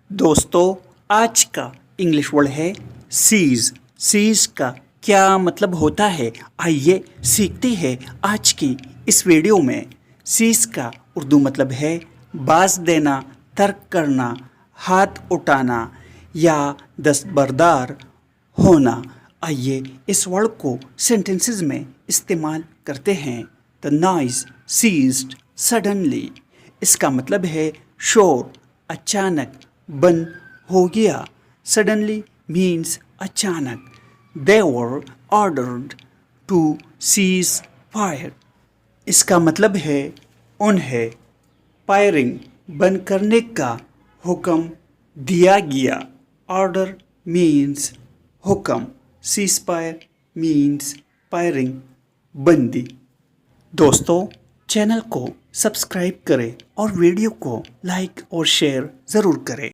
दोस्तों आज का इंग्लिश वर्ड है सीज। सीज का क्या मतलब होता है, आइए सीखते हैं आज की इस वीडियो में। सीज का उर्दू मतलब है बाज देना, तर्क करना, हाथ उठाना या दस्तबरदार होना। आइए इस वर्ड को सेंटेंसेस में इस्तेमाल करते हैं। The noise ceased suddenly. इसका मतलब है शोर अचानक बंद हो गया। सडनली मीन्स अचानक। दे वर ऑर्डर्ड टू सीज फायर। इसका मतलब है उन्हें फायरिंग बंद करने का हुक्म दिया गया। ऑर्डर मीन्स हुक्म, सीज फायर मीन्स फायरिंग बंदी। दोस्तों चैनल को सब्सक्राइब करें और वीडियो को लाइक और शेयर ज़रूर करें।